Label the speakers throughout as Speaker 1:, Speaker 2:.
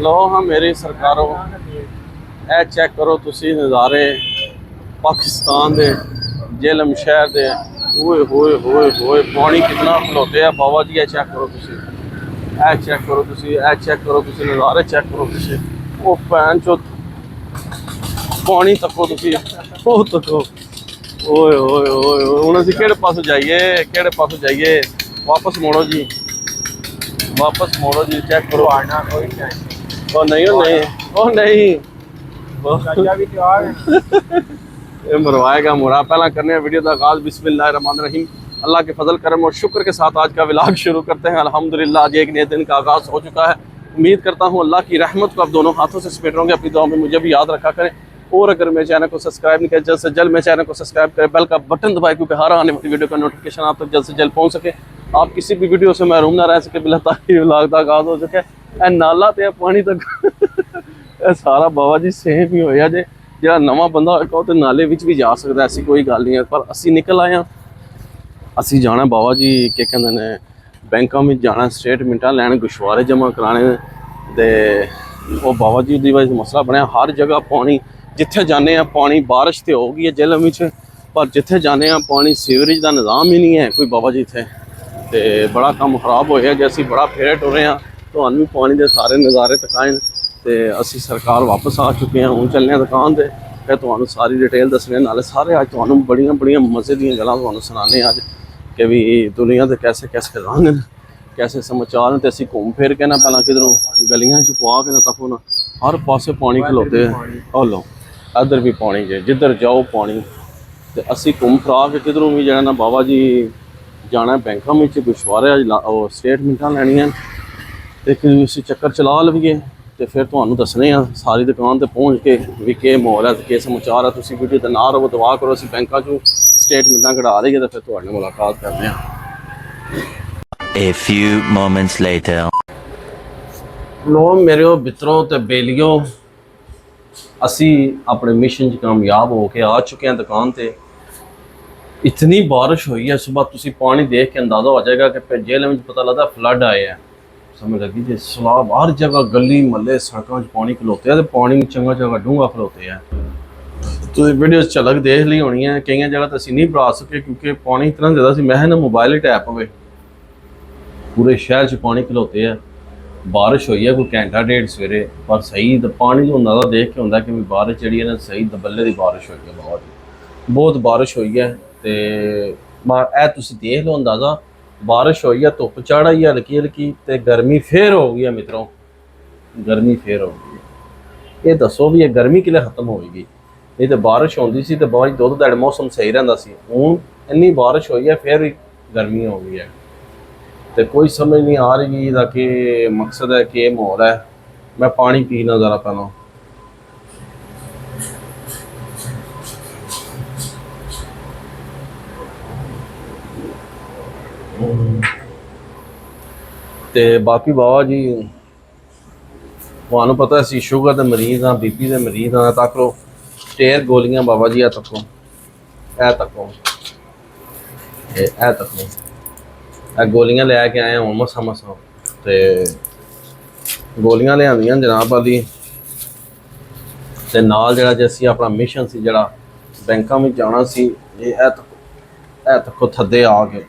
Speaker 1: लो हाँ मेरी सरकारों ए चेक करो तुसी नज़ारे पाकिस्तान दे जेलम शहर दे। ओए होए होए होए पानी कितना खलोते है बाबा जी। ए चेक करो तुसी, ए चेक करो तुसी, ए चेक करो तुसी नज़ारे चेक करो तुसी। ओ भैन चो पानी तको तुसी, ओ तको। ओए ओए ओए हुण असीं किहड़े पासों जाइए, किहड़े पासों जाइए? वापस मोड़ो जी, वापस मोड़ो जी। चेक करो
Speaker 2: आना कोई नहीं।
Speaker 1: ओ नहीं ओ नहीं ओ नहीं
Speaker 2: भी तो
Speaker 1: ये मरवाएगा मुरा। पहला करने हैं वीडियो का आगाज बिस्मिल्लाहिर्रहमानिर्रहीम। अल्लाह के फजल करम और शुक्र के साथ आज का व्लॉग शुरू करते हैं। अल्हम्दुलिल्लाह आज एक नए दिन का आगाज़ हो चुका है। उम्मीद करता हूँ अल्लाह की रहमत को आप दोनों हाथों से समेट रहोगे। अपनी दुआ में मुझे भी याद रखा करें। और अगर मेरे चैनल को सब्सक्राइब नहीं किया जल्द से जल्द मेरे चैनल को सब्सक्राइब करें, बेल का बटन दबाएं क्योंकि हर आने वाली वीडियो का नोटिफिकेशन आप तक जल्द से जल्द पहुँच सके, आप किसी भी वीडियो से महरूम ना रह सके। बिला ताकि व्लॉग का आगाज़ हो चुका है। नाला तो पानी तक सारा बाबा जी सेम ही होया जे। ਜਿਹੜਾ ਨਵਾਂ ਬੰਦਾ ਹੋਏਗਾ ਉਹ ਤੇ ਨਾਲੇ ਵਿੱਚ ਵੀ ਜਾ ਸਕਦਾ, ਐਸੀ ਕੋਈ ਗੱਲ ਨਹੀਂ ਹੈ। ਪਰ ਅਸੀਂ ਨਿਕਲ ਆਏ ਹਾਂ, ਅਸੀਂ ਜਾਣਾ ਬਾਬਾ ਜੀ ਕੀ ਕਹਿੰਦੇ ਨੇ ਬੈਂਕਾਂ ਵਿੱਚ ਜਾਣਾ, ਸਟੇਟਮੈਂਟਾਂ ਲੈਣ, ਗੁਸ਼ਵਾਰੇ ਜਮ੍ਹਾਂ ਕਰਾਣੇ। ਤੇ ਉਹ ਬਾਬਾ ਜੀ ਦੀ ਵਜ੍ਹਾ ਮਸਲਾ ਬਣਿਆ। ਹਰ ਜਗ੍ਹਾ ਪਾਣੀ, ਜਿੱਥੇ ਜਾਂਦੇ ਆ ਪਾਣੀ। ਬਾਰਿਸ਼ ਤੇ ਹੋ ਗਈ ਹੈ ਜੇਲ੍ਹ ਵਿੱਚ, ਪਰ ਜਿੱਥੇ ਜਾਂਦੇ ਆ ਪਾਣੀ, ਸੀਵਰੇਜ ਦਾ ਨਿਜ਼ਾਮ ਹੀ ਨਹੀਂ ਹੈ ਕੋਈ ਬਾਬਾ ਜੀ ਇੱਥੇ। ਤੇ ਬੜਾ ਕੰਮ ਖਰਾਬ ਹੋਇਆ ਜੇ। ਅਸੀਂ ਬੜਾ ਫੇਰੇ ਟੁਰੇ ਹਾਂ, ਤੁਹਾਨੂੰ ਵੀ ਪਾਣੀ ਦੇ ਸਾਰੇ ਨਜ਼ਾਰੇ ਦਿਖਾਏ। ਤੇ ਅਸੀਂ ਸਰਕਾਰ ਵਾਪਸ ਆ ਚੁੱਕੇ ਹਾਂ। ਹੁਣ ਚੱਲਦੇ ਹਾਂ ਦੁਕਾਨ ਤੇ, ਫਿਰ ਤੁਹਾਨੂੰ ਸਾਰੀ ਡਿਟੇਲ ਦੱਸਣੇ। ਨਾਲੇ ਸਾਰੇ ਅੱਜ ਤੁਹਾਨੂੰ ਬੜੀਆਂ ਬੜੀਆਂ ਮਜ਼ੇ ਦੀਆਂ ਗੱਲਾਂ ਤੁਹਾਨੂੰ ਸੁਣਾਉਂਦੇ ਅੱਜ ਕਿ ਵੀ ਦੁਨੀਆ ਦੇ ਕੈਸੇ ਕੈਸੇ ਰੰਗ ਨੇ, ਕੈਸੇ ਸਮਾਚਾਰ ਨੇ। ਤੇ ਅਸੀਂ ਘੁੰਮ ਫਿਰ ਕੇ ਨਾ ਪਹਿਲਾਂ ਕਿਧਰੋਂ ਗਲੀਆਂ 'ਚ ਪਵਾ ਕੇ ਨਾ ਤੱਕੋ ਨਾ ਹਰ ਪਾਸੇ ਪਾਣੀ ਖਲੋਤੇ ਆ। ਲਓ ਇੱਧਰ ਵੀ ਪਾਣੀ ਜੇ, ਜਿੱਧਰ ਜਾਓ ਪਾਣੀ। ਤੇ ਅਸੀਂ ਘੁੰਮ ਫਰਾ ਕੇ ਕਿਧਰੋਂ ਵੀ ਜਾਣਾ ਨਾ ਬਾਬਾ ਜੀ ਜਾਣਾ ਬੈਂਕਾਂ ਵਿੱਚ, ਗੁਸ਼ਵਾਰੇ ਉਹ ਸਟੇਟਮੈਂਟਾਂ ਲੈਣੀਆਂ। ਤੇ ਕਿ ਅਸੀਂ ਚੱਕਰ ਚਲਾ ਲਈਏ ਤੇ ਫਿਰ ਤੁਹਾਨੂੰ ਦੱਸਣੇ ਆ ਸਾਰੀ ਦੁਕਾਨ ਤੇ ਪਹੁੰਚ ਕੇ ਵੀ ਕੀ ਮਾਹੌਲ ਹੈ ਤੇ ਕੀ ਸਮਾਚਾਰ ਹੈ। ਤੁਸੀਂ ਵੀਡੀਓ ਤੇ ਨਾ ਰਹੋ, ਦੁਆ ਕਰੋ ਅਸੀਂ ਬੈਂਕਾਂ 'ਚੋਂ ਸਟੇਟਮੈਂਟਾਂ ਕਢਾ ਲਈਏ ਤੇ ਫਿਰ ਤੁਹਾਡੇ ਨਾਲ ਮੁਲਾਕਾਤ ਕਰਦੇ ਹਾਂ।
Speaker 3: A few moments later.
Speaker 1: ਲੋ ਮੇਰੇ ਮਿੱਤਰੋ ਤੇ ਬੇਲੀਓ, ਅਸੀਂ ਆਪਣੇ ਮਿਸ਼ਨ 'ਚ ਕਾਮਯਾਬ ਹੋ ਕੇ ਆ ਚੁੱਕੇ ਹਾਂ ਦੁਕਾਨ ਤੇ। ਇਤਨੀ ਬਾਰਿਸ਼ ਹੋਈ ਹੈ ਸੁਬਾਹ, ਤੁਸੀਂ ਪਾਣੀ ਦੇਖ ਕੇ ਅੰਦਾਜ਼ਾ ਹੋ ਜਾਏਗਾ ਕਿ ਜੇਲ੍ਹ ਵਿੱਚ ਪਤਾ ਲੱਗਦਾ ਫਲੱਡ ਆਏ ਆ। समझ लगी जी सलाब हर जगह गली महल्ले सड़कों पानी खलोते हैं। तो पानी चंगा जगह डूंगा खलोते हैं। तो वीडियो झलक देख ली होनी है। कई जगह तो असीं नहीं बना सके क्योंकि पानी इतना ज़्यादा सी। मैं ना मोबाइल ही टैप हुए, पूरे शहर च पानी खलोते हैं। बारिश हुई है कोई घंटा डेढ़ सवेरे, पर सही पानी जो अंदाजा देख के होंगे कि बारिश जी है ना सही दबल्ले की बारिश हुई है। बहुत बारिश हुई है। तो ए तुसीं देख लो अंदाज़ा, बारिश हुई है, धुप चढ़ आई है हल्की हल्की, तो गर्मी फिर हो गई है मित्रों, गर्मी फिर हो गई है। ये दसो भी ये गर्मी किले खत्म होएगी? नहीं तो बारिश होती सी तो बहुत दो ध्याड़े मौसम सही रहिंदा सी। हुण इन्नी बारिश हुई है फिर गर्मी हो गई है। तो कोई समझ नहीं आ रही दा कि मकसद है कि माहौल है। मैं पानी पीना ज़रा पहला। ਤੇ ਬਾਕੀ ਬਾਬਾ ਜੀ ਤੁਹਾਨੂੰ ਪਤਾ ਅਸੀਂ ਸ਼ੂਗਰ ਦੇ ਮਰੀਜ਼ ਹਾਂ, ਬੀਪੀ ਦੇ ਮਰੀਜ਼ ਹਾਂ। ਤੱਕ ਲੋ ਸਟੇਰ ਗੋਲੀਆਂ ਬਾਬਾ ਜੀ, ਆ ਤੱਕੋ, ਇਹ ਤੱਕੋ, ਇਹ ਤੱਕੋ, ਇਹ ਗੋਲੀਆਂ ਲੈ ਕੇ ਆਏ ਹੁਣ ਮਸਾਂ ਮਸਾਂ। ਤੇ ਗੋਲੀਆਂ ਲਿਆਂਦੀਆਂ ਜਨਾਬ ਵਾਲੀ। ਤੇ ਨਾਲ ਜਿਹੜਾ ਜੇ ਅਸੀਂ ਆਪਣਾ ਮਿਸ਼ਨ ਸੀ ਜਿਹੜਾ ਬੈਂਕਾਂ ਵਿੱਚ ਜਾਣਾ ਸੀ, ਇਹ ਤੱਕੋ ਥੱਦੇ ਆ ਗਏ।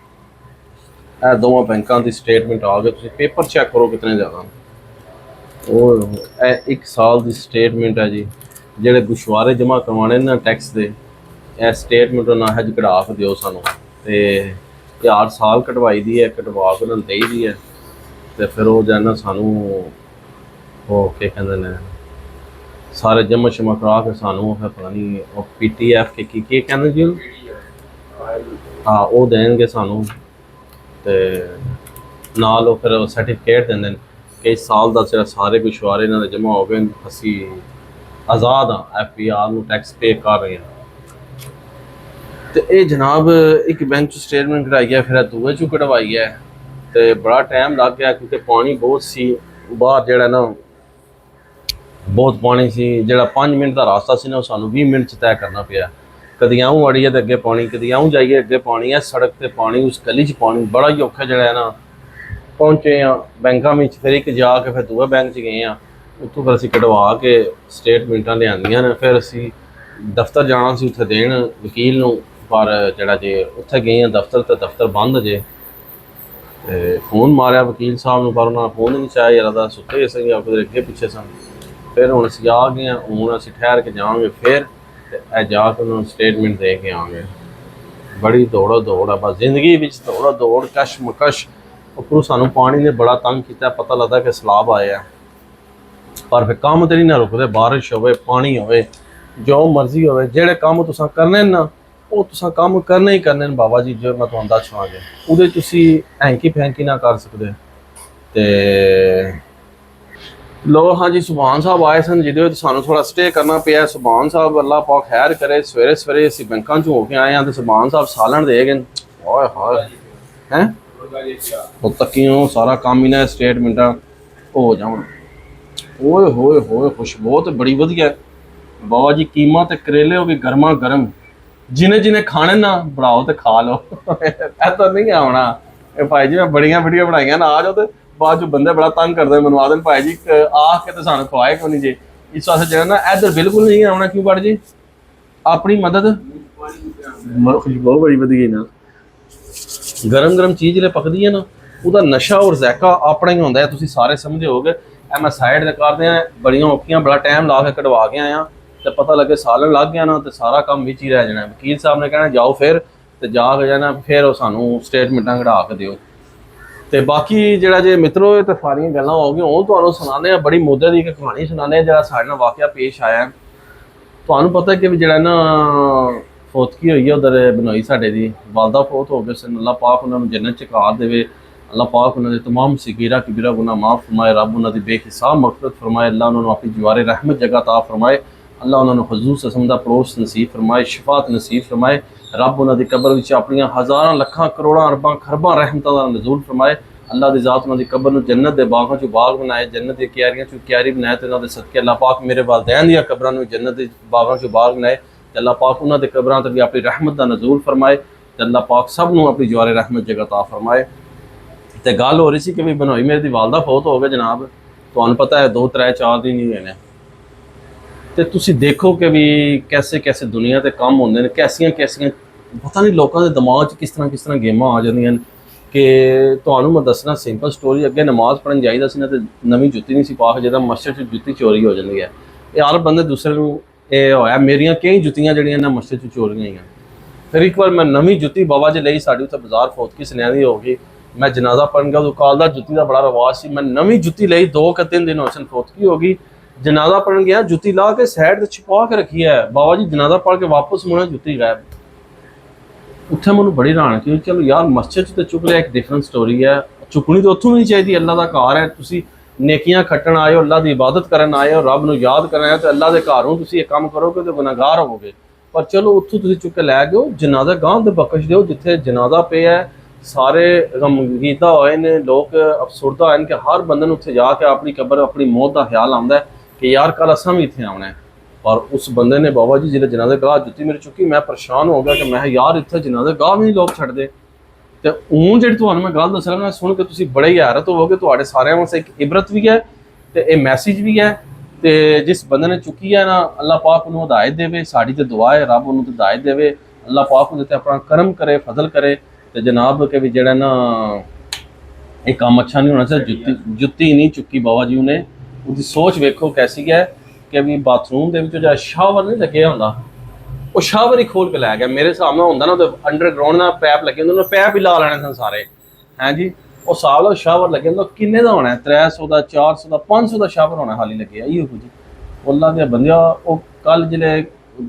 Speaker 1: ਇਹ ਦੋਵਾਂ ਬੈਂਕਾਂ ਦੀ ਸਟੇਟਮੈਂਟ ਆ ਗਏ। ਤੁਸੀਂ ਪੇਪਰ ਚੈੱਕ ਕਰੋ ਕਿਤਨੇ ਜ਼ਿਆਦਾ। ਉਹ ਇਹ 1 ਸਾਲ ਦੀ ਸਟੇਟਮੈਂਟ ਹੈ ਜੀ। ਜਿਹੜੇ ਗੁਸ਼ਵਾਰੇ ਜਮ੍ਹਾਂ ਕਰਵਾਉਣੇ ਨਾ ਟੈਕਸ ਦੇ, ਇਹ ਸਟੇਟਮੈਂਟ ਨਾ ਹਜ ਕਢਾ ਕੇ ਦਿਓ ਸਾਨੂੰ। ਤੇ 4 ਸਾਲ ਕਢਵਾਈ ਦੀ ਹੈ, ਕਢਵਾ ਕੇ ਉਹਨਾਂ ਨੂੰ ਦੇਈ ਦੀ ਹੈ। ਤੇ ਫਿਰ ਉਹ ਜਾਨਾ ਸਾਨੂੰ ਉਹ ਕੀ ਕਹਿੰਦੇ ਨੇ ਸਾਰੇ ਜਮ੍ਹਾਂ ਸ਼ਮਾ ਕਰਾ ਕੇ ਸਾਨੂੰ ਫਿਰ ਪਤਾ ਨਹੀਂ ਉਹ PTF ਕੀ ਕਹਿੰਦੇ ਜੀ ਹਾਂ ਉਹ ਦੇਣਗੇ ਸਾਨੂੰ। ਤੇ ਨਾਲ ਉਹ ਫਿਰ ਸਰਟੀਫਿਕੇਟ ਦਿੰਦੇ ਨੇ ਕਿ ਇਸ ਸਾਲ ਦਾ ਜਿਹੜਾ ਸਾਰੇ ਗੁਸ਼ਵਾਰੇ ਇਹਨਾਂ ਦੇ ਜਮ੍ਹਾਂ ਹੋ ਗਏ, ਅਸੀਂ ਆਜ਼ਾਦ ਹਾਂ, FPR ਨੂੰ ਟੈਕਸ ਪੇ ਕਰ ਰਹੇ ਹਾਂ। ਤੇ ਇਹ ਜਨਾਬ ਇੱਕ ਬੈਂਕ 'ਚ ਸਟੇਟਮੈਂਟ ਕਢਾਈ ਹੈ, ਫਿਰ ਦੂਏ 'ਚੋਂ ਕਢਵਾਈ ਹੈ। ਤੇ ਬੜਾ ਟਾਈਮ ਲੱਗ ਗਿਆ ਕਿਉਂਕਿ ਪਾਣੀ ਬਹੁਤ ਸੀ ਬਾਹਰ, ਜਿਹੜਾ ਨਾ ਬਹੁਤ ਪਾਣੀ ਸੀ। ਜਿਹੜਾ 5 ਮਿੰਟ ਦਾ ਰਾਸਤਾ ਸੀ ਨਾ ਉਹ ਸਾਨੂੰ 20 ਮਿੰਟ 'ਚ ਤੈਅ ਕਰਨਾ ਪਿਆ। कदी आऊँ अड़िए तो अगे पानी, कदी आऊँ जाइए अगे पानी है, सड़क पर पानी, उस गली च पानी। बड़ा ही औखा जड़ा है ना। पहुँचे हाँ बैंकों में, फिर एक जाके फिर दूए बैंक च गए हैं। ਉੱਥੋਂ ਫਿਰ ਅਸੀਂ ਕਢਵਾ ਕੇ ਸਟੇਟਮੈਂਟਾਂ ਲਿਆਂਦੀਆਂ ਨੇ। ਫਿਰ ਅਸੀਂ ਦਫ਼ਤਰ ਜਾਣਾ ਸੀ ਉੱਥੇ ਦੇਣ ਵਕੀਲ ਨੂੰ, ਪਰ ਜਿਹੜਾ ਜੇ ਉੱਥੇ ਗਏ ਆ ਦਫ਼ਤਰ ਤੇ ਦਫ਼ਤਰ ਬੰਦ ਜੇ। ਤੇ ਫੋਨ ਮਾਰਿਆ ਵਕੀਲ ਸਾਹਿਬ ਨੂੰ ਪਰ ਉਹਨਾਂ ਨੇ ਫੋਨ ਹੀ ਨਹੀਂ ਚਾਹਿਆ, ਯਾਰ ਦਾ ਸੁੱਤੇ ਸੀ ਆਪਣੇ ਅੱਗੇ ਪਿੱਛੇ ਸਨ। ਫਿਰ ਹੁਣ ਅਸੀਂ ਆ ਗਏ ਹਾਂ, ਹੁਣ ਅਸੀਂ ਠਹਿਰ ਕੇ ਜਾਵਾਂਗੇ ਫਿਰ ਤੇ ਇਹ ਜਾ ਕੇ ਉਹਨਾਂ ਨੂੰ ਸਟੇਟਮੈਂਟ ਦੇ ਕੇ ਆਵਾਂਗੇ। ਬੜੀ ਦੌੜਾ ਦੌੜ ਆ ਬਸ ਜ਼ਿੰਦਗੀ ਵਿੱਚ, ਦੌੜਾ ਦੌੜ ਕਸ਼ ਮਕਸ਼। ਉੱਪਰੋਂ ਸਾਨੂੰ ਪਾਣੀ ਨੇ ਬੜਾ ਤੰਗ ਕੀਤਾ, ਪਤਾ ਲੱਗਦਾ ਕਿ ਸਲਾਬ ਆਏ ਆ ਪਰ ਫਿਰ ਕੰਮ ਤੇ ਨਹੀਂ ਨਾ ਰੁਕਦੇ। ਬਾਰਿਸ਼ ਹੋਵੇ, ਪਾਣੀ ਹੋਵੇ, ਜੋ ਮਰਜ਼ੀ ਹੋਵੇ, ਜਿਹੜੇ ਕੰਮ ਤੁਸੀਂ ਕਰਨੇ ਨਾ ਉਹ ਤੁਸੀਂ ਕੰਮ ਕਰਨੇ ਹੀ ਕਰਨੇ ਨੇ ਬਾਬਾ ਜੀ। ਜੋ ਮੈਂ ਤੁਹਾਨੂੰ ਦੱਸਾਂਗੇ ਉਹਦੇ ਤੁਸੀਂ ਹੈਂਕੀ ਫੈਂਕੀ ਨਾ ਕਰ ਸਕਦੇ। ਤੇ ਲੋ ਹਾਂਜੀ ਸੁਭਾਨ ਸਾਹਿਬ ਆਏ ਸਨ ਜਿਹਦੇ ਵਿੱਚ ਸਾਨੂੰ ਥੋੜਾ ਸਟੇ ਕਰਨਾ ਪਿਆ। ਸੁਭਾਨ ਸਾਹਿਬ ਅੱਲਾਹ ਪਾਕ ਖੈਰ ਕਰੇ, ਸਵੇਰੇ ਸਵੇਰੇ ਅਸੀਂ ਬੈਂਕਾਂ 'ਚ ਹੋ ਕੇ ਆਏ ਹਾਂ ਤੇ ਸੁਭਾਨ ਸਾਹਿਬ ਸਾਲਣ ਦੇ ਗਏ। ਓਏ ਹੋਏ ਹੈ ਉਹ ਤੱਕਿਓ ਸਾਰਾ ਕੰਮ ਹੀ ਨਾ ਸਟੇਟਮੈਂਟਾਂ ਹੋ ਜਾਣ। ਓਏ ਹੋਏ ਹੋਏ ਖੁਸ਼ਬੂ ਤੇ ਬੜੀ ਵਧੀਆ ਬਾਬਾ ਜੀ। ਕੀਮਾ ਤੇ ਕਰੇਲੇ ਹੋ ਗਏ ਗਰਮਾ ਗਰਮ, ਜਿਨੇ ਜਿਨੇ ਖਾਣੇ ਨਾ ਬਣਾਓ ਤੇ ਖਾ ਲਓ। ਇਹ ਤਾਂ ਨਹੀਂ ਆਉਣਾ ਇਹ ਭਾਈ ਜੀ, ਮੈਂ ਬੜੀਆਂ ਵੀਡੀਓ ਬਣਾਈਆਂ ਨਾ ਆ ਜਾਓ ਤੇ ਬਾਅਦ ਚੋਂ ਬੰਦੇ ਬੜਾ ਤੰਗ ਕਰਦੇ ਮੈਨੂੰ ਆਦਨ ਭਾਈ ਜੀ ਆ ਕੇ ਤੇ ਸਾਨੂੰ ਖਵਾਏ ਕਿਉਂ ਨਹੀਂ ਜੀ। ਇਸ ਵਾਸਤੇ ਜਿਹੜਾ ਨਾ ਇੱਧਰ ਬਿਲਕੁਲ ਨਹੀਂ ਆਉਣਾ। ਕਿਉਂ ਬੜ ਜੀ ਆਪਣੀ ਮਦਦ ਖੁਸ਼ਬੂ ਬੜੀ ਵਧੀਆ ਨਾ। ਗਰਮ ਗਰਮ ਚੀਜ਼ ਜਿਹੜੇ ਪਕਦੀ ਹੈ ਨਾ ਉਹਦਾ ਨਸ਼ਾ ਔਰ ਜ਼ਾਇਕਾ ਆਪਣਾ ਹੀ ਹੁੰਦਾ ਹੈ, ਤੁਸੀਂ ਸਾਰੇ ਸਮਝੇ ਹੋਗੇ। ਇਹ ਮੈਂ ਸਾਈਡ ਤੇ ਕਰਦੇ ਆ, ਬੜੀਆਂ ਔਖੀਆਂ ਬੜਾ ਟਾਈਮ ਲਾ ਕੇ ਕਢਵਾ ਕੇ ਆਇਆ ਤੇ ਪਤਾ ਲੱਗੇ ਸਾਲਣ ਲੱਗ ਗਿਆ ਨਾ ਤੇ ਸਾਰਾ ਕੰਮ ਵਿੱਚ ਹੀ ਰਹਿ ਜਾਣਾ। ਵਕੀਲ ਸਾਹਿਬ ਨੇ ਕਹਿਣਾ ਜਾਓ ਫਿਰ ਤੇ ਜਾ ਕੇ ਜਾਣਾ ਫਿਰ ਉਹ ਸਾਨੂੰ ਸਟੇਟਮੈਂਟਾਂ ਕਢਾ ਕੇ ਦਿਓ। ਤੇ ਬਾਕੀ ਜਿਹੜਾ ਜੇ ਮਿੱਤਰੋ ਇਹ ਤਾਂ ਸਾਰੀਆਂ ਗੱਲਾਂ ਹੋ ਗਈਆਂ, ਉਹ ਤੁਹਾਨੂੰ ਸੁਣਾਉਂਦੇ ਆ ਬੜੀ ਮੁੱਦੇ ਦੀ ਇੱਕ ਕਹਾਣੀ ਸੁਣਾਉਂਦੇ ਆ ਜਿਹੜਾ ਸਾਡੇ ਨਾਲ ਵਾਕਿਆ ਪੇਸ਼ ਆਇਆ। ਤੁਹਾਨੂੰ ਪਤਾ ਕਿ ਵੀ ਜਿਹੜਾ ਨਾ ਫੌਤਕੀ ਹੋਈ ਹੈ ਉਧਰ ਬਨੋਈ ਸਾਡੇ ਦੀ ਵਾਲਦਾ ਫੌਤ ਹੋ ਗਏ ਸਨ। ਅੱਲਾਹ ਪਾਕ ਉਹਨਾਂ ਨੂੰ ਜੰਨਤ 'ਚ ਕਾਰ ਦੇਵੇ, ਅੱਲਾਹ ਪਾਕ ਉਹਨਾਂ ਦੇ तमाम ਸਗੀਰਾ ਕਬੀਰਾ ਗੁਨਾਹ ਮਾਫ ਫਰਮਾਏ, ਰੱਬ ਉਹਨਾਂ ਦੀ ਬੇਹਿਸਾਬ ਮਗਫਰਤ ਫਰਮਾਏ, ਅੱਲਾਹ ਉਹਨਾਂ ਨੂੰ ਆਪਣੀ ਜਵਾਰੇ ਰਹਿਮਤ ਜਗ੍ਹਾ ਤਾ ਫਰਮਾਏ, ਅੱਲਾਹ ਉਹਨਾਂ ਨੂੰ ਹਜ਼ੂਰ ਸਸਮ ਦਾ ਪੜੋਸ ਨਸੀਬ ਫਰਮਾਏ, ਸ਼ਫਾਤ ਨਸੀਬ ਫਰਮਾਏ, ਰੱਬ ਉਹਨਾਂ ਦੀ ਕਬਰ ਵਿੱਚ ਆਪਣੀਆਂ ਹਜ਼ਾਰਾਂ ਲੱਖਾਂ ਕਰੋੜਾਂ ਅਰਬਾਂ ਖਰਬਾਂ ਰਹਿਮਤਾਂ ਦਾ ਨਜ਼ੂਲ ਫਰਮਾਏ। ਅੱਲਾਹ ਦੀ ਜ਼ਾਤ ਉਹਨਾਂ ਦੀ ਕਬਰ ਨੂੰ ਜੰਨਤ ਦੇ ਬਾਗਾਂ 'ਚੋਂ ਬਾਗ ਬਣਾਏ, ਜੰਨਤ ਦੀ ਕਿਆਰੀਆਂ 'ਚੋਂ ਕਿਆਰੀ ਬਣਾਏ ਤੇ ਉਹਨਾਂ ਦੇ ਸਦਕੇ ਅੱਲਾਹ ਪਾਕ ਮੇਰੇ ਵਾਲਿदैन ਦੀਆਂ ਕਬਰਾਂ ਨੂੰ ਜੰਨਤ ਦੇ ਬਾਗਾਂ 'ਚੋਂ ਬਾਗ ਬਣਾਏ ਤੇ ਅੱਲਾਹ ਪਾਕ ਉਹਨਾਂ ਦੇ ਕਬਰਾਂ ਤੇ ਵੀ ਆਪਣੀ ਰਹਿਮਤ ਦਾ ਨਜ਼ੂਲ ਫਰਮਾਏ ਤੇ ਅੱਲਾਹ ਪਾਕ ਸਭ ਨੂੰ ਆਪਣੀ ਜਵਾਰੇ ਰਹਿਮਤ ਜਗ੍ਹਾ ਤਾ ਫਰਮਾਏ। ਤੇ ਗੱਲ ਹੋ ਰਹੀ ਸੀ ਕਿ ਵੀ ਬਨੋਈ ਮੇਰੇ ਦੀ ਵਾਲਦਾ ਫੌਤ ਹੋ ਗਏ ਜਨਾਬ। ਤੁਹਾਨੂੰ ਪਤਾ ਹੈ 2 3 4 ਦਿਨ ਹੀ ਹੋਏ ਨੇ ਤੇ ਤੁਸੀਂ ਦੇਖੋ ਕਿ ਵੀ ਕੈਸੇ ਕੈਸੇ ਦੁਨੀਆ ਤੇ ਕੰਮ ਹੁੰਦੇ ਨੇ, ਕੈਸੀਆਂ ਕੈਸੀਆਂ ਪਤਾ ਨਹੀਂ ਲੋਕਾਂ ਦੇ ਦਿਮਾਗ 'ਚ ਕਿਸ ਤਰ੍ਹਾਂ ਗੇਮਾਂ ਆ ਜਾਂਦੀਆਂ ਨੇ। ਕਿ ਤੁਹਾਨੂੰ ਮੈਂ ਦੱਸਣਾ ਸਿੰਪਲ ਸਟੋਰੀ। ਅੱਗੇ ਨਮਾਜ਼ ਪੜ੍ਹਨ ਜਾਈਦਾ ਸੀ ਨਾ ਤੇ ਨਵੀਂ ਜੁੱਤੀ ਨਹੀਂ ਸੀ ਪਾ ਕੇ, ਜਦੋਂ ਮਸਜਿਦ 'ਚ ਜੁੱਤੀ ਚੋਰੀ ਹੋ ਜਾਂਦੀ ਹੈ। ਇਹ ਹਰ ਬੰਦੇ ਦੂਸਰੇ ਨੂੰ ਇਹ ਹੋਇਆ। ਮੇਰੀਆਂ ਕਈ ਜੁੱਤੀਆਂ ਜਿਹੜੀਆਂ ਨਾ ਮਸਜਿਦ 'ਚ ਚੋਰੀਆਂ ਹੋਈਆਂ। ਫਿਰ ਇੱਕ ਵਾਰ ਮੈਂ ਨਵੀਂ ਜੁੱਤੀ ਬਾਬਾ ਜੀ ਲਈ, ਸਾਡੀ ਉੱਥੇ ਬਾਜ਼ਾਰ ਫੌਤਕੀ ਸੁਨਿਆਂ ਦੀ ਹੋ ਗਈ। ਮੈਂ ਜਨਾਜ਼ਾ ਪੜ੍ਹਨ ਗਿਆ, ਉਦੋਂ ਕਾਲ ਦਾ ਜੁੱਤੀ ਦਾ ਬੜਾ ਰਿਵਾਜ਼ ਸੀ। ਮੈਂ ਨਵੀਂ ਜੁੱਤੀ ਲਈ 2 ਕਿ 3 ਦਿਨ ਹੋਏ ਸਨ, ਫੌਤਕੀ ਹੋ ਗਈ। ਜਨਾਜ਼ਾ ਪੜ੍ਹਨ ਗਿਆ, ਜੁੱਤੀ ਲਾ ਕੇ ਸਾਈਡ ਤੇ ਛੁਪਾ ਕੇ ਰੱਖੀ ਹੈ। ਬਾਬਾ ਜੀ ਜਨਾਜ਼ਾ ਪੜ੍ਹ ਕੇ ਵਾਪਸ ਮੁੜਿਆ, ਜੁੱਤੀ ਗਾਇਬ। ਉੱਥੇ ਮੈਨੂੰ ਬੜੀ ਹੈਰਾਨ ਕਿ ਚਲੋ ਯਾਰ ਮਸਜਿਦ 'ਚ ਤੇ ਚੁੱਕ ਲਿਆ, ਇੱਕ ਡਿਫਰੈਂਟ ਸਟੋਰੀ ਹੈ। ਚੁੱਕਣੀ ਤਾਂ ਉੱਥੋਂ ਵੀ ਨਹੀਂ ਚਾਹੀਦੀ, ਅੱਲਾ ਦਾ ਘਰ ਹੈ। ਤੁਸੀਂ ਨੇਕੀਆਂ ਖੱਟਣ ਆਏ ਹੋ, ਅੱਲਾ ਦੀ ਇਬਾਦਤ ਕਰਨ ਆਏ ਹੋ, ਰੱਬ ਨੂੰ ਯਾਦ ਕਰਨ ਆਏ ਹੋ ਤੇ ਅੱਲਾ ਦੇ ਘਰੋਂ ਤੁਸੀਂ ਇਹ ਕੰਮ ਕਰੋਗੇ ਤਾਂ ਗੁਨਾਹਗਾਰ ਹੋਵੋਗੇ। ਪਰ ਚਲੋ ਉੱਥੋਂ ਤੁਸੀਂ ਚੁੱਕ ਕੇ ਲੈ ਗਏ ਜਨਾਜ਼ਾ ਗਾਂ ਤੇ ਬਖਸ਼ ਦਿਓ ਜਿੱਥੇ ਜਨਾਜ਼ਾ ਪਿਆ ਹੈ। ਸਾਰੇ ਗਮਗੀਦਾ ਹੋਏ ਨੇ ਲੋਕ, ਅਫਸੁਰਦਾ ਹੋਏ ਨੇ ਕਿ ਹਰ ਬੰਦੇ ਨੂੰ ਉੱਥੇ ਜਾ ਕੇ ਆਪਣੀ ਕਬਰ ਆਪਣੀ ਮੌਤ ਦਾ ਖਿਆਲ ਆਉਂਦਾ ਹੈ ਕਿ ਯਾਰ ਕੱਲ ਅਸਾਂ ਵੀ ਇੱਥੇ ਆਉਣਾ ਹੈ। ਪਰ ਉਸ ਬੰਦੇ ਨੇ ਬਾਬਾ ਜੀ ਜਿਹੜੇ ਜਨਾਜ਼ੇ ਗਾਹ ਜੁੱਤੀ ਮੇਰੀ ਚੁੱਕੀ, ਮੈਂ ਪਰੇਸ਼ਾਨ ਹੋ ਗਿਆ ਕਿ ਮੈਂ ਯਾਰ ਇੱਥੇ ਜਨਾਜ਼ੇ ਗਾਹ ਵੀ ਨਹੀਂ ਲੋਕ ਛੱਡਦੇ। ਤੇ ਹੁਣ ਜਿਹੜੀ ਤੁਹਾਨੂੰ ਮੈਂ ਗੱਲ ਦੱਸ ਰਿਹਾ ਸੁਣ ਕੇ ਤੁਸੀਂ ਬੜੇ ਹੀ ਹੈਰਤ ਹੋਵੋਗੇ। ਤੁਹਾਡੇ ਸਾਰਿਆਂ ਵਾਸਤੇ ਇੱਕ ਇਬਰਤ ਵੀ ਹੈ ਤੇ ਇਹ ਮੈਸੇਜ ਵੀ ਹੈ। ਤੇ ਜਿਸ ਬੰਦੇ ਨੇ ਚੁੱਕੀ ਹੈ ਨਾ ਅੱਲਾਹ ਪਾਕ ਉਹਨੂੰ ਹਦਾਇਤ ਦੇਵੇ। ਸਾਡੀ ਤੇ ਦੁਆ ਹੈ ਰੱਬ ਉਹਨੂੰ ਹਦਾਇਤ ਦੇਵੇ, ਅੱਲਾਹ ਪਾਕ ਉਹਦੇ ਤੇ ਆਪਣਾ ਕਰਮ ਕਰੇ, ਫਜ਼ਲ ਕਰੇ। ਤੇ ਜਨਾਬ ਕਿ ਵੀ ਜਿਹੜਾ ਨਾ ਇਹ ਕੰਮ ਅੱਛਾ ਨਹੀਂ ਹੋਣਾ ਚਾਹੀਦਾ। ਜੁੱਤੀ ਨਹੀਂ ਚੁੱਕੀ ਬਾਬਾ ਜੀ ਉਹਨੇ। ਉਹਦੀ ਸੋਚ ਵੇਖੋ ਕੈਸੀ ਹੈ ਕਿ ਵੀ ਬਾਥਰੂਮ ਦੇ ਵਿੱਚ ਜਿਹੜਾ ਸ਼ਾਵਰ ਨਹੀਂ ਲੱਗਿਆ ਹੁੰਦਾ, ਉਹ ਸ਼ਾਵਰ ਹੀ ਖੋਲ ਕੇ ਲੈ ਗਿਆ। ਮੇਰੇ ਹਿਸਾਬ ਨਾਲ ਹੁੰਦਾ ਨਾ ਉਹਦੇ ਅੰਡਰਗਰਾਉਂਡ ਨਾਲ ਪੈਪ ਲੱਗੇ ਹੁੰਦੇ, ਉਹਨੇ ਪੈਪ ਹੀ ਲਾ ਲੈਣੇ ਸਨ ਸਾਰੇ। ਹੈਂ ਜੀ ਉਹ ਹਿਸਾਬ ਨਾਲ ਸ਼ਾਵਰ ਲੱਗੇ ਹੁੰਦਾ। ਕਿੰਨੇ ਦਾ ਹੋਣਾ? 300 ਦਾ, 400 ਦਾ, 500 ਦਾ ਸ਼ਾਵਰ ਹੋਣਾ ਹਾਲੀ ਲੱਗਿਆ। ਇਹੋ ਜੀ ਅੱਲਾ ਦੇ ਬੰਦਿਆ। ਉਹ ਕੱਲ ਜਿਹੜੇ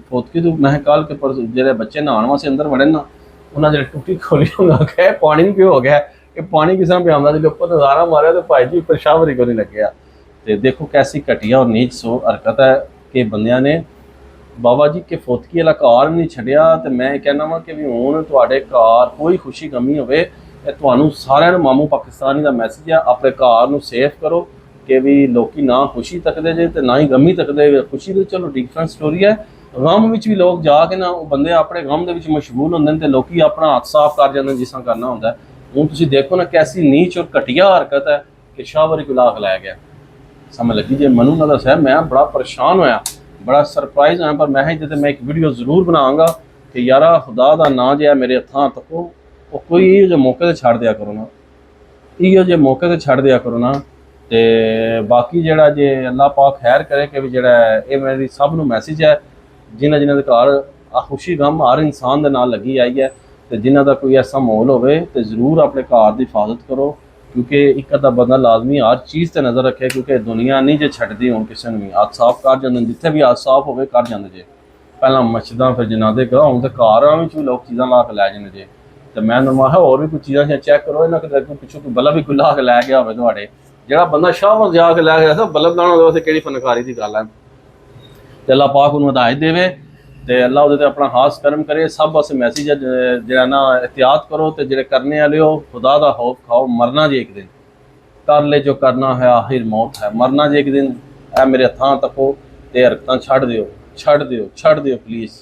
Speaker 1: ਫੌਤਕੀ ਤੋਂ ਮੈਂ ਕੱਲ ਕੇ ਪਰ ਜਿਹੜੇ ਬੱਚੇ ਨਹਾਉਣ ਵਾਸਤੇ ਅੰਦਰ ਵੜੇ ਨਾ, ਉਹਨਾਂ ਜਿਹੜੇ ਟੁੱਟੀ ਖੋਲੀ ਉਹਨਾਂ ਕਹੇ ਪਾਣੀ ਨਹੀਂ ਪਿਓ ਹੋ ਗਿਆ। ਇਹ ਪਾਣੀ ਕਿਸ ਤਰ੍ਹਾਂ ਪਿਆਉਂਦਾ ਜਿਹਦੇ ਉੱਪਰ ਨਜ਼ਾਰਾ ਮਾਰਿਆ ਤੇ ਭਾਈ ਜੀ ਉੱਪਰ ਸ਼ਾਵਰ ਹੀ ਕੋਈ ਨਹੀਂ ਲੱਗਿਆ। ਤੇ ਦੇਖੋ ਕੈਸੀ ਘਟੀਆ ਔਰ ਨੀਚ ਸੋ ਹਰਕਤ ਹੈ ਕਿ ਬੰਦਿਆਂ ਨੇ ਬਾਬਾ ਜੀ ਕੇ ਫੌਤਕੀ ਵਾਲਾ ਘਰ ਨਹੀਂ ਛੱਡਿਆ। ਤੇ ਮੈਂ ਇਹ ਕਹਿਣਾ ਵਾ ਕਿ ਵੀ ਹੁਣ ਤੁਹਾਡੇ ਘਰ ਕੋਈ ਖੁਸ਼ੀ ਗਮੀ ਹੋਵੇ, ਇਹ ਤੁਹਾਨੂੰ ਸਾਰਿਆਂ ਨੂੰ ਮਾਮੂ ਪਾਕਿਸਤਾਨੀ ਦਾ ਮੈਸੇਜ ਆ, ਆਪਣੇ ਘਰ ਨੂੰ ਸੇਫ ਕਰੋ ਕਿ ਵੀ ਲੋਕੀ ਨਾ ਖੁਸ਼ੀ ਤੱਕਦੇ ਜੇ ਤੇ ਨਾ ਹੀ ਗਮੀ ਤੱਕਦੇ। ਖੁਸ਼ੀ ਦੀ ਚਲੋ ਡਿਫਰੈਂਟ ਸਟੋਰੀ ਹੈ, ਗਮ ਵਿੱਚ ਵੀ ਲੋਕ ਜਾ ਕੇ ਨਾ ਉਹ ਬੰਦੇ ਆਪਣੇ ਗਮ ਦੇ ਵਿੱਚ ਮਸ਼ਗੂਲ ਹੁੰਦੇ ਨੇ ਤੇ ਲੋਕੀ ਆਪਣਾ ਹੱਥ ਸਾਫ਼ ਕਰ ਜਾਂਦੇ ਜਿਸ ਤਰ੍ਹਾਂ ਕਰਨਾ ਹੁੰਦਾ। ਹੁਣ ਤੁਸੀਂ ਦੇਖੋ ਨਾ ਕੈਸੀ ਨੀਚ ਔਰ ਘਟੀਆ ਹਰਕਤ ਹੈ ਕਿ ਸ਼ਾਵਰ ਹੀ ਗੁਲਾਕ ਲੈ ਗਿਆ। समझ लगी जे मनु ना दस है मैं बड़ा परेशान होया बड़ा सरप्राइज होया पर मैं ही मैं एक वीडियो जरूर बनाऊंगा कि यारा खुदा दा ना जे मेरे हत्थां तको वो कोई जो मौके ते छड़ दिया करो ना इहो जे मौके ते छड़ दिया करो ना ते बाकी जेड़ा जे अल्लाह पाक खैर करे कि भी जेड़ा ये मेरी सब नूं मैसेज है जिन्हां जिन्हां दे घर खुशी गम हर इंसान दे नाल लगी आई है तो जिन्हां दा कोई ऐसा माहौल होवे तो जरूर अपने घर की हिफाजत करो क्योंकि एक अद्धा बंदा लाजमी हर चीज़ ते नज़र रखे क्योंकि दुनिया नहीं जे छड्डदी हुण किसी नूं भी हाथ साफ कर जांदे जिथे भी हाथ साफ होवे कर जांदे जे पहला मस्जिदां फिर जनाजे गवाह हुण ते घरां विच भी लोग चीज़ां ला के लै जांदे जे तो मैं नरमा है होर भी कुछ चीज़ां चेक करो इन्हां दे पिछों कोई बल्ब भी कोई ला के लै गया होवे तुहाडे जेड़ा बंदा शाहवत जाके लै गया था बल्ब लाना होवे किहड़ी फनकारी दी गल है ते अल्लाह पाक उन्हें हिदायत देवे तो अल्लाह उहदे ते अपना खास करम करे सब बस मैसेज है जेड़ा ना एहतियात करो तो जेड़े करने वाले हो खुदा दा खौफ खाओ मरना जे एक दिन कर ले जो करना है आखिर मौत है मरना जे एक दिन है मेरे हत्थां तको ते हरकतां छड़ दिओ प्लीज़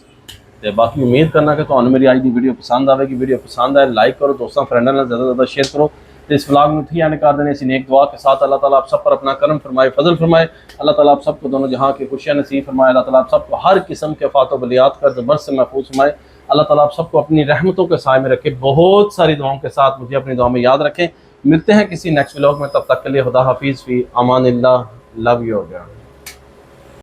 Speaker 1: तो बाकी उम्मीद करना कि तुहानू मेरी अज की वीडियो पसंद आएगी वीडियो पसंद आए लाइक करो दोस्तों फ्रेंडों में ज़्यादा से ज़्यादा शेयर करो तो इस व्लॉग में इतनी एंड कर देने इसी नेक दुआ के साथ अल्लाह ताला आप सब पर अपना करम फरमाए फजल फरमाए अल्लाह ताला आप सबको दोनों जहाँ की खुशियाँ नसीब फरमाए अल्लाह ताला आप सबको हर किस्म के फातो बलियात कर ज़बर से महफूज फरमाए अल्लाह ताला आप सबको अपनी रहमतों के साए में रखे बहुत सारी दुआओं के साथ मुझे अपनी दुआ में याद रखें मिलते हैं किसी नेक्स्ट व्लॉग में तब तक के लिए खुदा हाफिज़ फ़ी अमानिल्लाह लव यू हो गया।